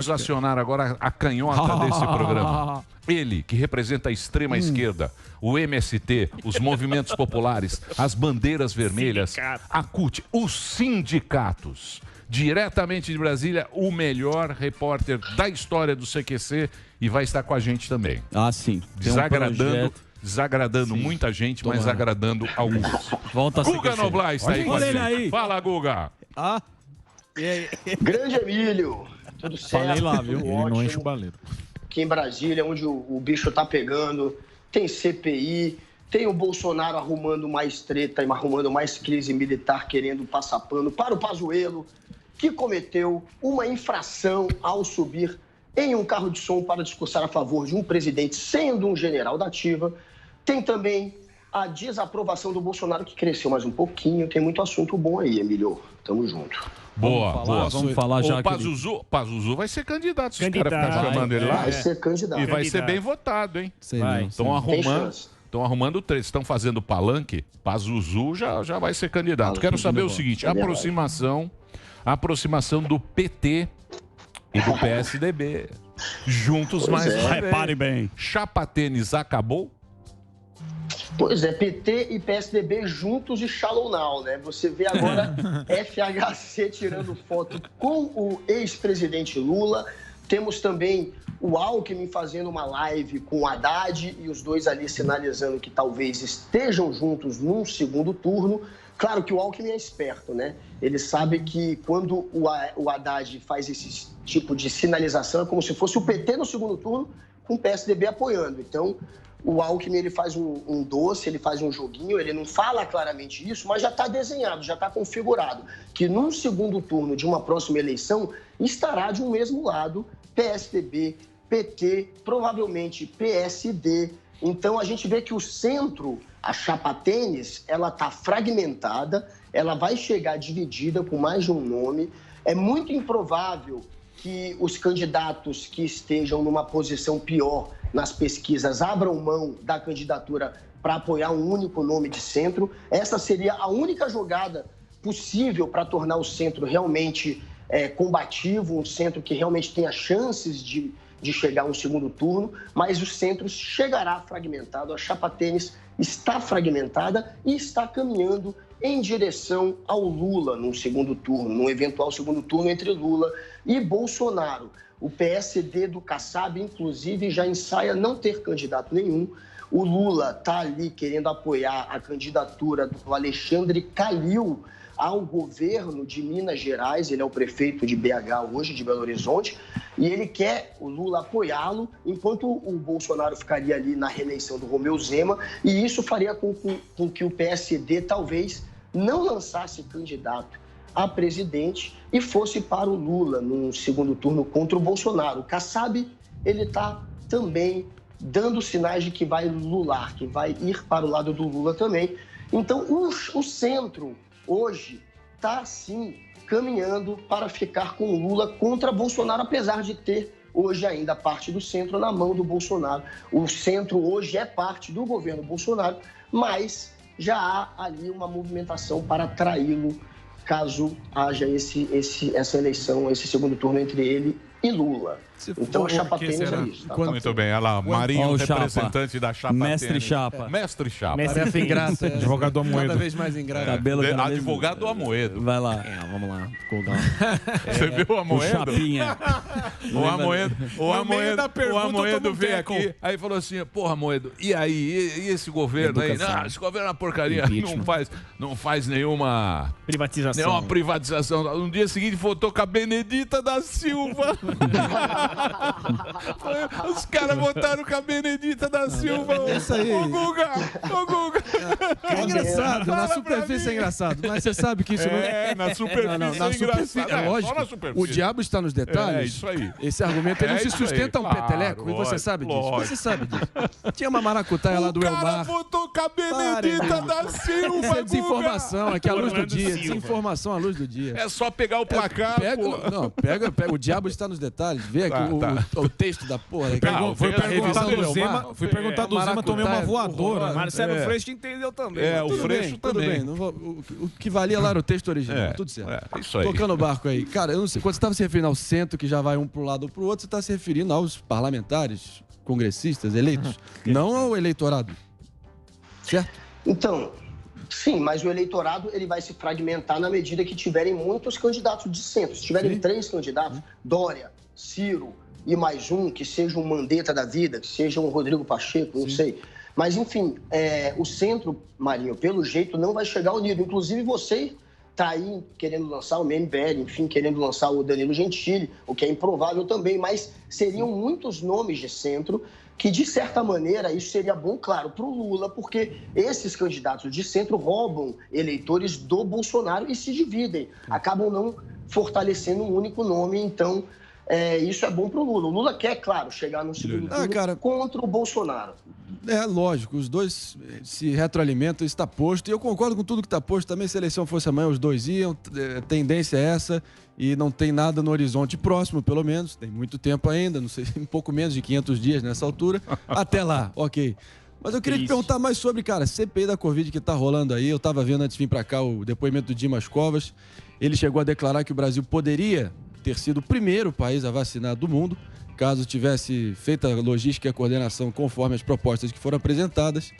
Vamos acionar agora a canhota desse programa. Ele, que representa a extrema esquerda, o MST, os movimentos populares, as bandeiras vermelhas, a CUT, os sindicatos. Diretamente de Brasília, o melhor repórter da história do CQC e vai estar com a gente também. Ah, sim. Desagradando muita gente, mas agradando alguns. Volta a Guga Noblar está aí com a Olha ele gente. aí. Fala, Guga. Ah, e aí? Grande Emílio, tudo certo? Falei lá, viu? Tudo Ele não ótimo. enche o baleiro. Aqui em Brasília, onde o bicho tá pegando, tem CPI, tem o Bolsonaro arrumando mais treta, arrumando mais crise militar, querendo passar pano para o Pazuello, que cometeu uma infração ao subir em um carro de som para discursar a favor de um presidente, sendo um general da ativa. Tem também a desaprovação do Bolsonaro, que cresceu mais um pouquinho. Tem muito assunto bom aí, Emílio. Tamo junto. Boa. Vamos falar já. O Pazuzu vai ser candidato, se os caras ficarem chamando ele lá. Vai ser candidato. E vai ser bem votado, hein? Estão Estão arrumando três, estão fazendo palanque. Pazuzu já vai ser candidato. Quero saber o seguinte: aproximação do PT e do PSDB. Juntos mais uma vez. Repare bem. Chapa tênis acabou? Pois é, PT e PSDB juntos e Shallow Now, né? Você vê agora FHC tirando foto com o ex-presidente Lula. Temos também o Alckmin fazendo uma live com o Haddad e os dois ali sinalizando que talvez estejam juntos num segundo turno. Claro que o Alckmin é esperto, né? Ele sabe que quando o Haddad faz esse tipo de sinalização, é como se fosse o PT no segundo turno com o PSDB apoiando. Então, o Alckmin ele faz um doce, ele faz um joguinho, ele não fala claramente isso, mas já está desenhado, já está configurado, que num segundo turno de uma próxima eleição estará de um mesmo lado PSDB, PT, provavelmente PSD. Então a gente vê que o centro, a chapa tênis, ela está fragmentada, ela vai chegar dividida com mais de um nome. É muito improvável que os candidatos que estejam numa posição pior nas pesquisas abram mão da candidatura para apoiar um único nome de centro. Essa seria a única jogada possível para tornar o centro realmente combativo, um centro que realmente tenha chances de chegar a um segundo turno, mas o centro chegará fragmentado, a chapa tênis está fragmentada e está caminhando em direção ao Lula num segundo turno, num eventual segundo turno entre Lula e Bolsonaro. O PSD do Kassab, inclusive, já ensaia não ter candidato nenhum. O Lula está ali querendo apoiar a candidatura do Alexandre Calil ao governo de Minas Gerais. Ele é o prefeito de BH hoje, de Belo Horizonte, e ele quer o Lula apoiá-lo, enquanto o Bolsonaro ficaria ali na reeleição do Romeu Zema, e isso faria com que o PSD talvez não lançasse candidato a presidente e fosse para o Lula no segundo turno contra o Bolsonaro. O Kassab, ele está também dando sinais de que vai lular, que vai ir para o lado do Lula também. Então, o centro hoje está, sim, caminhando para ficar com o Lula contra Bolsonaro, apesar de ter hoje ainda parte do centro na mão do Bolsonaro. O centro hoje é parte do governo Bolsonaro, mas já há ali uma movimentação para traí-lo caso haja essa eleição, esse segundo turno entre ele e Lula. Então, a chapa tênis é isso. Tá? Muito bem, olha lá, Marinho, representante da chapa Mestre tênis. Chapa. Mestre Chapa. Tarefa ingrata. Advogado do Amoedo. Cada vez mais ingrata. Advogado do Amoedo. Vai lá. Vamos lá. Você viu o Amoedo? O Chapinha. O Amoedo veio aqui, aí falou assim, porra, Amoedo, e aí? E esse governo aí? Não, esse governo é uma porcaria, não faz nenhuma privatização. No dia seguinte, votou com a Benedita da Silva. Os caras votaram com a Benedita da Silva. É isso aí. Ô Guga. É engraçado, na superfície é engraçado, mas você sabe que isso não é. Na superfície é engraçado. É lógico. Só na superfície. O diabo está nos detalhes. É isso aí. Esse argumento ele não se sustenta um peteleco, e você sabe disso. Você sabe disso. Tinha uma maracutaia lá do Elmar. O cara votou com a Benedita da Silva. Isso é desinformação, aqui à luz do dia. Desinformação à luz do dia. É só pegar o placar. O diabo está nos detalhes, vê aqui o texto da porra. Fui perguntar do Zema, tomei uma voadora. Marcelo Freixo entendeu também. O Freixo também. O que valia lá era o texto original, tudo certo. Isso aí. Tocando o barco aí. Cara, eu não sei, quando você estava se referindo ao centro, que já vai um para um lado ou para o outro, você está se referindo aos parlamentares, congressistas, eleitos, não ao eleitorado. Certo? Então, sim, mas o eleitorado ele vai se fragmentar na medida que tiverem muitos candidatos de centro. Se tiverem 3 candidatos, Dória, Ciro e mais um, que seja um Mandetta da vida, que seja um Rodrigo Pacheco, não sei. Mas, enfim, o centro, Marinho, pelo jeito, não vai chegar unido. Inclusive, você está aí querendo lançar o MBL, enfim, querendo lançar o Danilo Gentili, o que é improvável também, mas seriam muitos nomes de centro que, de certa maneira, isso seria bom, claro, para o Lula, porque esses candidatos de centro roubam eleitores do Bolsonaro e se dividem, acabam não fortalecendo um único nome, então isso é bom para o Lula. O Lula quer, claro, chegar no segundo turno contra o Bolsonaro. É lógico, os dois se retroalimentam, isso está posto, e eu concordo com tudo que está posto também. Se a eleição fosse amanhã, os dois iam, tendência é essa, e não tem nada no horizonte próximo, pelo menos, tem muito tempo ainda, não sei, um pouco menos de 500 dias nessa altura, até lá, ok. Mas eu queria te perguntar mais sobre, cara, CPI da Covid que está rolando aí. Eu estava vendo antes de vir para cá o depoimento do Dimas Covas, ele chegou a declarar que o Brasil poderia ter sido o primeiro país a vacinar do mundo, caso tivesse feito a logística e a coordenação conforme as propostas que foram apresentadas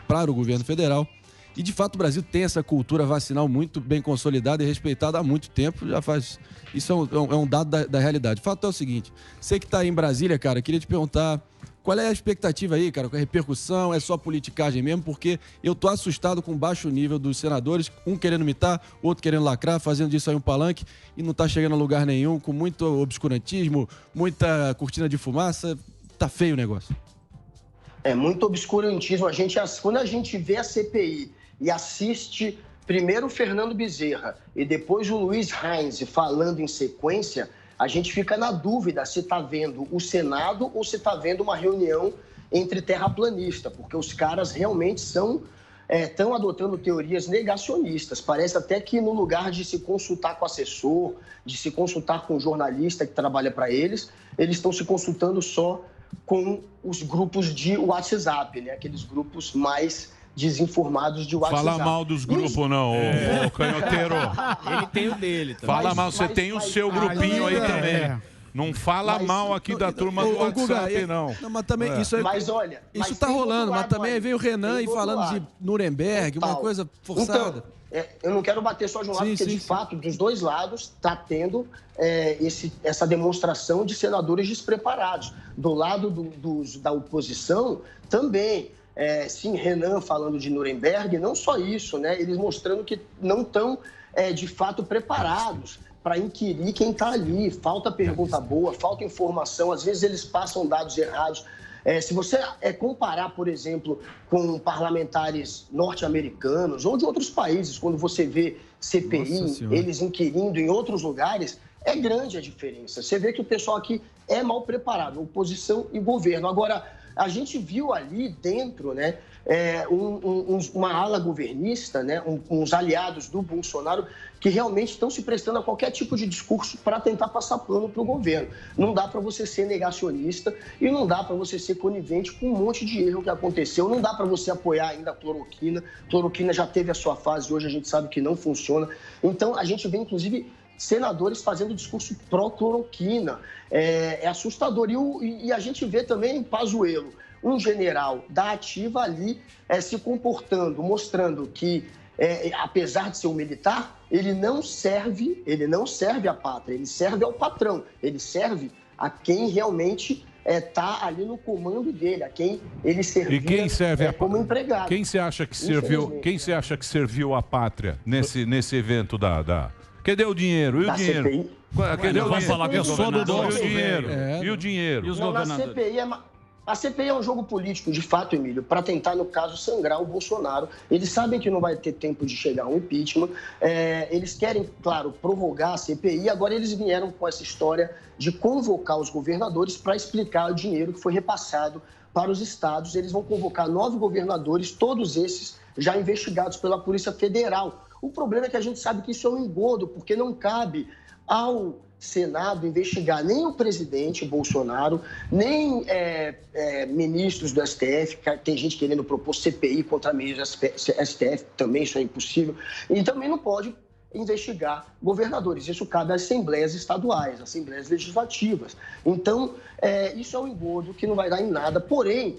para o governo federal. E, de fato, o Brasil tem essa cultura vacinal muito bem consolidada e respeitada há muito tempo. Já faz... Isso é um dado da realidade. O fato é o seguinte, você que está aí em Brasília, cara, queria te perguntar qual é a expectativa aí, cara, com a repercussão, é só politicagem mesmo? Porque eu tô assustado com o baixo nível dos senadores, um querendo imitar, outro querendo lacrar, fazendo disso aí um palanque, e não tá chegando a lugar nenhum, com muito obscurantismo, muita cortina de fumaça. Tá feio o negócio. É muito obscurantismo. Quando a gente vê a CPI e assiste primeiro o Fernando Bezerra e depois o Luiz Heinz falando em sequência, a gente fica na dúvida se está vendo o Senado ou se está vendo uma reunião entre terraplanistas, porque os caras realmente estão adotando teorias negacionistas. Parece até que no lugar de se consultar com o assessor, de se consultar com o jornalista que trabalha para eles estão se consultando só com os grupos de WhatsApp, né? Aqueles grupos mais desinformados de WhatsApp. Fala mal dos grupos, não, ô canhoteiro. Ele tem o dele também. Fala mal, você tem o seu grupinho aí também. Não fala mal aqui da turma do WhatsApp, não. Mas também isso é... Mas olha... Isso tá rolando, mas também veio o Renan aí falando de Nuremberg, uma coisa forçada. Então, eu não quero bater só de um lado, porque de fato, dos dois lados, está tendo essa demonstração de senadores despreparados. Do lado da oposição, também... sim, Renan falando de Nuremberg, não só isso, né? Eles mostrando que não estão, de fato, preparados para inquirir quem está ali. Falta pergunta boa, falta informação, às vezes eles passam dados errados. Se você comparar, por exemplo, com parlamentares norte-americanos ou de outros países, quando você vê CPI, eles inquirindo em outros lugares, é grande a diferença. Você vê que o pessoal aqui é mal preparado, oposição e governo. Agora, a gente viu ali dentro, né, uma ala governista, né, uns aliados do Bolsonaro que realmente estão se prestando a qualquer tipo de discurso para tentar passar pano para o governo. Não dá para você ser negacionista e não dá para você ser conivente com um monte de erro que aconteceu. Não dá para você apoiar ainda a cloroquina. Cloroquina já teve a sua fase, hoje a gente sabe que não funciona. Então, a gente vê, inclusive, senadores fazendo discurso pró-cloroquina. É assustador. E a gente vê também Pazuello, um general da ativa ali, se comportando, mostrando que, apesar de ser um militar, ele não serve à pátria, ele serve ao patrão, ele serve a quem realmente está ali no comando dele, a quem ele servia. E quem serve como empregado. Quem você acha que serviu à pátria nesse evento da... Cadê o dinheiro? E o dinheiro? CPI? Cadê o dinheiro? Falar que eu sou do nosso dinheiro. E o dinheiro? E os Não, governadores? a CPI é um jogo político, de fato, Emílio, para tentar, no caso, sangrar o Bolsonaro. Eles sabem que não vai ter tempo de chegar um impeachment. Eles querem, claro, prorrogar a CPI. Agora eles vieram com essa história de convocar os governadores para explicar o dinheiro que foi repassado para os estados. Eles vão convocar 9 governadores, todos esses já investigados pela Polícia Federal. O problema é que a gente sabe que isso é um engodo, porque não cabe ao Senado investigar nem o presidente Bolsonaro, nem ministros do STF, tem gente querendo propor CPI contra ministros do STF, também isso é impossível, e também não pode investigar governadores. Isso cabe às assembleias estaduais, assembleias legislativas. Então, isso é um engodo que não vai dar em nada, porém,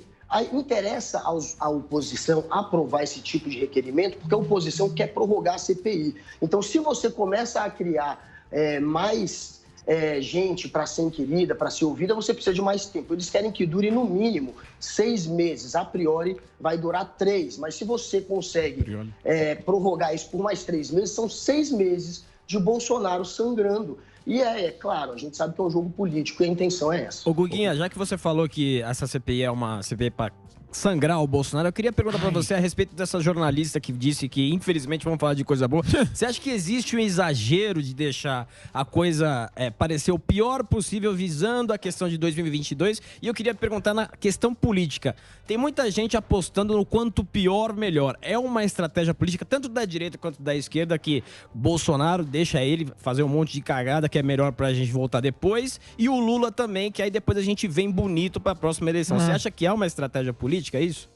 interessa à oposição aprovar esse tipo de requerimento, porque a oposição quer prorrogar a CPI. Então, se você começa a criar mais gente para ser inquirida, para ser ouvida, você precisa de mais tempo. Eles querem que dure no mínimo 6 meses. A priori vai durar 3, mas se você consegue prorrogar isso por mais 3 meses, são 6 meses de Bolsonaro sangrando. E claro, a gente sabe que é um jogo político e a intenção é essa. Ô Guguinha, já que você falou que essa CPI é uma CPI para sangrar o Bolsonaro, eu queria perguntar para você a respeito dessa jornalista que disse que, infelizmente, vamos falar de coisa boa. Você acha que existe um exagero de deixar a coisa parecer o pior possível visando a questão de 2022? E eu queria perguntar na questão política. Tem muita gente apostando no quanto pior, melhor. É uma estratégia política, tanto da direita quanto da esquerda, que Bolsonaro deixa ele fazer um monte de cagada que é melhor pra gente voltar depois, e o Lula também, que aí depois a gente vem bonito pra próxima eleição. Você acha que é uma estratégia política? É isso?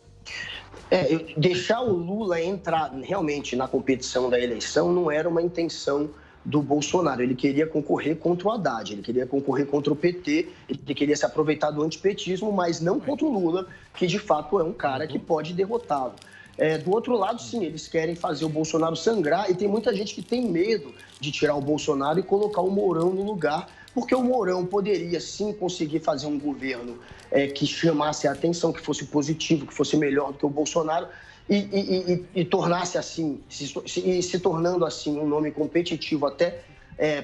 Deixar o Lula entrar realmente na competição da eleição não era uma intenção do Bolsonaro. Ele queria concorrer contra o Haddad, ele queria concorrer contra o PT, ele queria se aproveitar do antipetismo, mas não contra o Lula, que de fato é um cara que pode derrotá-lo. Do outro lado, sim, eles querem fazer o Bolsonaro sangrar, e tem muita gente que tem medo de tirar o Bolsonaro e colocar o Mourão no lugar, porque o Mourão poderia, sim, conseguir fazer um governo que chamasse a atenção, que fosse positivo, que fosse melhor do que o Bolsonaro, e tornasse assim, se tornando assim um nome competitivo até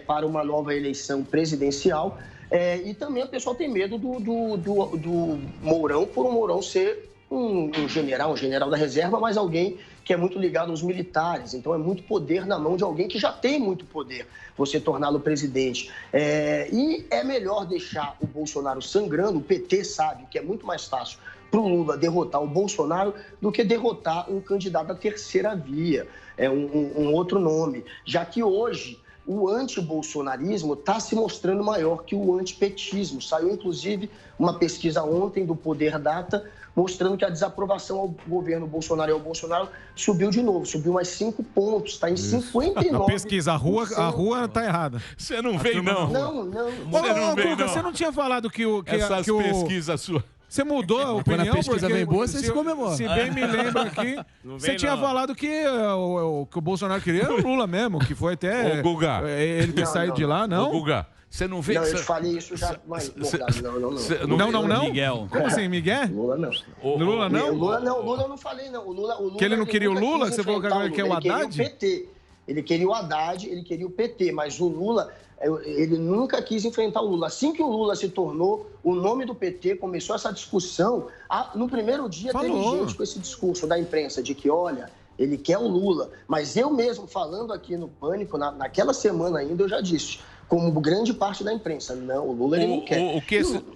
para uma nova eleição presidencial. E também o pessoal tem medo do Mourão, por o Mourão ser um general da reserva, mas alguém que é muito ligado aos militares. Então, é muito poder na mão de alguém que já tem muito poder, você torná-lo presidente. E é melhor deixar o Bolsonaro sangrando. O PT sabe que é muito mais fácil para o Lula derrotar o Bolsonaro do que derrotar um candidato da terceira via, um outro nome. Já que hoje o antibolsonarismo está se mostrando maior que o antipetismo. Saiu, inclusive, uma pesquisa ontem do Poder Data mostrando que a desaprovação ao governo Bolsonaro e ao Bolsonaro subiu de novo, subiu mais 5 pontos, está em 59%. A pesquisa, a rua tá errada. Você não veio, não. Não. Você não tinha falado que essas pesquisas suas... Você mudou a opinião? Quando a pesquisa porque vem boa, você se comemora. Se bem me lembro aqui, você tinha falado que o Bolsonaro queria era o Lula mesmo, que foi até ele ter saído de lá, não? Ô, Guga, você não vê... Não, eu falei isso já, mas... Não? Miguel. Como assim, Miguel? Lula não. Lula não? Lula eu não falei, não. O Lula que ele não queria o Lula? Você falou que agora ele quer o Haddad? Ele queria o Haddad, ele queria o PT, mas o Lula... Ele nunca quis enfrentar o Lula. Assim que o Lula se tornou o nome do PT, começou essa discussão. No primeiro dia teve gente com esse discurso da imprensa de que, olha, ele quer o Lula. Mas eu mesmo, falando aqui no Pânico, naquela semana ainda, eu já disse, como grande parte da imprensa, não, o Lula ele não quer.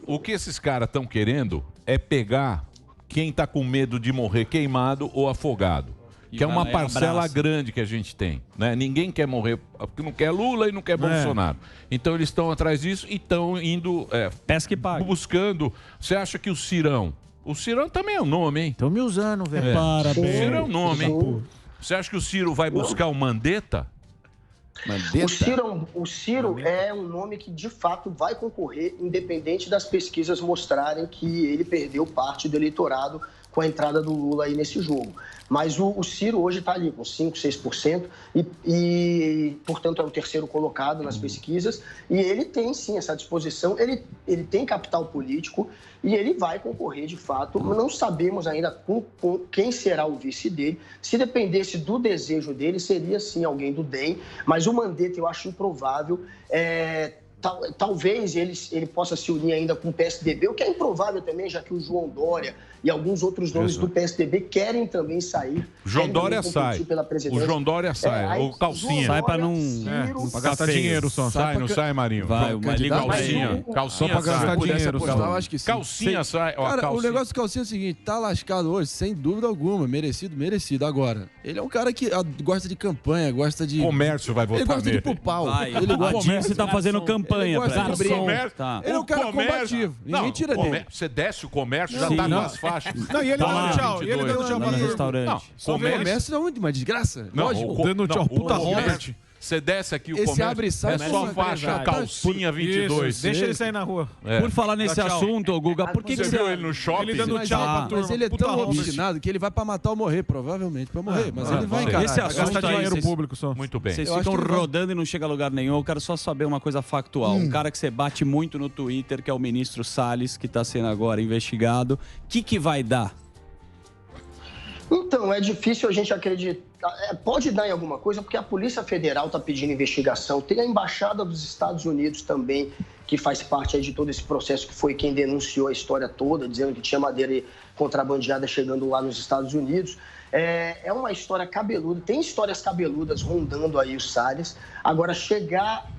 O que esses caras estão querendo é pegar quem está com medo de morrer queimado ou afogado. Que é uma parcela grande que a gente tem, né? Ninguém quer morrer, porque não quer Lula e não quer Bolsonaro. Então eles estão atrás disso e estão indo pesca e paga, buscando. Você acha que o Cirão também é um nome, hein? Estão me usando, velho. Parabéns. O Ciro é um nome, hein? Você acha que o Ciro vai buscar o Mandetta? O Ciro é um nome que, de fato, vai concorrer, independente das pesquisas mostrarem que ele perdeu parte do eleitorado com a entrada do Lula aí nesse jogo. Mas o Ciro hoje está ali com 5%, 6% e, portanto, é o terceiro colocado nas pesquisas. E ele tem, sim, essa disposição, ele tem capital político e ele vai concorrer, de fato. Não sabemos ainda com quem será o vice dele. Se dependesse do desejo dele, seria, sim, alguém do DEM. Mas o Mandetta eu acho improvável. Talvez ele possa se unir ainda com o PSDB, o que é improvável também, já que o João Dória e alguns outros nomes do PSDB querem também sair. João Dória sai. O João Dória sai. O Calcinha. Sai para não gastar dinheiro só. Sai, não sai, Marinho? Vai, o Calcinha. Calcinha só para gastar dinheiro. Eu acho que sim. Calcinha sai. Cara, o negócio do Calcinha é o seguinte, tá lascado hoje, sem dúvida alguma. Merecido. Agora, ele é um cara que gosta de campanha, gosta de... Comércio vai votar nele. Ele gosta de ir pro pau. Você tá fazendo campanha. campanha gosta pra de isso. abrir. Tá. Ele é um cara combativo. Ninguém tira dele. Você desce o comércio, já Sim. tá com Não. as faixas. Não, e ele dando tchau. E ele dando tchau pra no turma. restaurante. Não, Comércio é onde? Uma desgraça. Não, Lógico. Dando tchau, puta Robert. Você desce aqui o Esse comércio, abre e sai é só é faixa, verdade. calcinha 22. Isso, deixa ele sair na rua. Por falar nesse assunto, Guga, por que Você que viu ele no shopping? Ele dando Mas, tchau pra turma. mas ele é Puta tão Robert. obstinado que ele vai pra matar ou morrer, provavelmente pra morrer. Mas ele vai sei. encarar. Esse Vai gastar assunto aí, dinheiro vocês- público só. Muito bem. Vocês Eu acho ficam que ele vai- rodando e não chega a lugar nenhum. Eu quero só saber uma coisa factual. Um cara que você bate muito no Twitter, que é o ministro Salles, que está sendo agora investigado. O que vai dar? Então, é difícil a gente acreditar. Pode dar em alguma coisa, porque a Polícia Federal está pedindo investigação. Tem a Embaixada dos Estados Unidos também, que faz parte aí de todo esse processo, que foi quem denunciou a história toda, dizendo que tinha madeira contrabandeada chegando lá nos Estados Unidos. É uma história cabeluda, tem histórias cabeludas rondando aí o Salles. Agora, chegar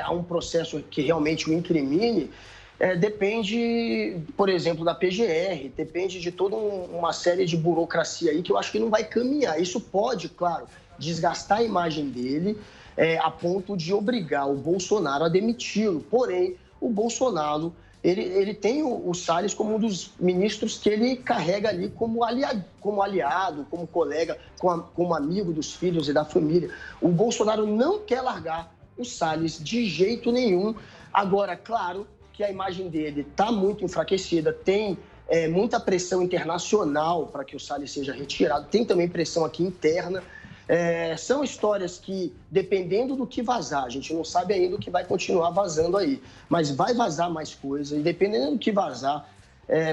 a um processo que realmente o incrimine, depende, por exemplo, da PGR, depende de toda uma série de burocracia aí que eu acho que não vai caminhar. Isso pode, claro, desgastar a imagem dele a ponto de obrigar o Bolsonaro a demiti-lo. Porém, o Bolsonaro, ele tem o Salles como um dos ministros que ele carrega ali como aliado, como colega, como amigo dos filhos e da família. O Bolsonaro não quer largar o Salles de jeito nenhum. Agora, claro que a imagem dele está muito enfraquecida, tem muita pressão internacional para que o Salles seja retirado, tem também pressão aqui interna. São histórias que, dependendo do que vazar, a gente não sabe ainda o que vai continuar vazando aí, mas vai vazar mais coisa, e dependendo do que vazar,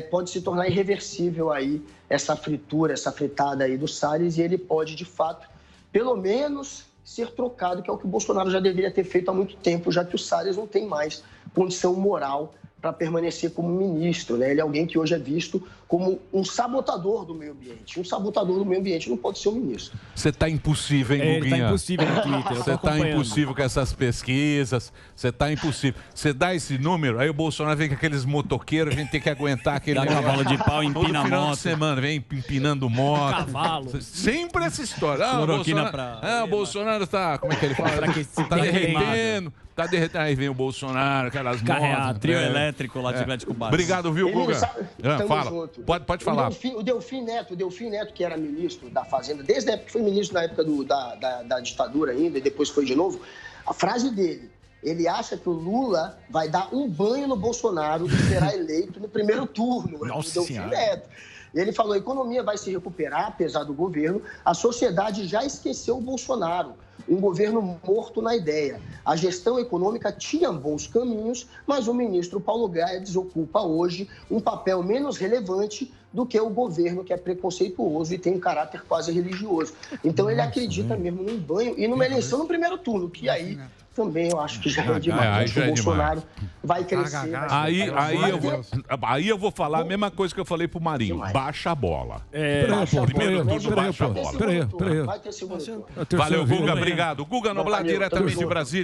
pode se tornar irreversível aí essa fritura, essa fritada aí do Salles, e ele pode, de fato, pelo menos ser trocado, que é o que o Bolsonaro já deveria ter feito há muito tempo, já que o Salles não tem mais condição moral para permanecer como ministro, né? Ele é alguém que hoje é visto como um sabotador do meio ambiente. Um sabotador do meio ambiente não pode ser um ministro. Você tá impossível, hein, Ele Guguinha? tá impossível no Twitter. Você tá impossível com essas pesquisas. Você tá impossível. Você dá esse número, aí o Bolsonaro vem com aqueles motoqueiros, a gente tem que aguentar aquele Dá cavalo de pau, todo empina final moto. de semana, vem empinando moto. Cavalo. Sempre essa história. O Cloroquina Bolsonaro, o Bolsonaro tá, como é que ele fala? Tá derretendo. Tá derretendo. Aí vem o Bolsonaro, aquelas Carrear, motos. trio elétrico lá de Atlético Barça. Obrigado, viu, Ele não Guga? sabe- Tamo Fala. junto. Pode falar. O Delfim Neto, que era ministro da Fazenda, desde a época que foi ministro na época da ditadura ainda, e depois foi de novo, a frase dele, ele acha que o Lula vai dar um banho no Bolsonaro e será eleito no primeiro turno. Nossa o Delfim Senhora. Neto. E ele falou, a economia vai se recuperar, apesar do governo, a sociedade já esqueceu o Bolsonaro. Um governo morto na ideia. A gestão econômica tinha bons caminhos, mas o ministro Paulo Guedes ocupa hoje um papel menos relevante do que o governo, que é preconceituoso e tem um caráter quase religioso. Então ele acredita mesmo num banho e numa eleição no primeiro turno, que aí também eu acho que já é demais. aí Acho já que é o Bolsonaro vai crescer. Aí eu vou falar a mesma coisa que eu falei pro Marinho. Demais. Baixa a bola. Peraí, Primeiro turno, baixa a bola. Peraí. Vai ter segundo turno. Valeu, Guga. Obrigado. Guga Noblar, Valeu, tamo diretamente de junto. Brasília.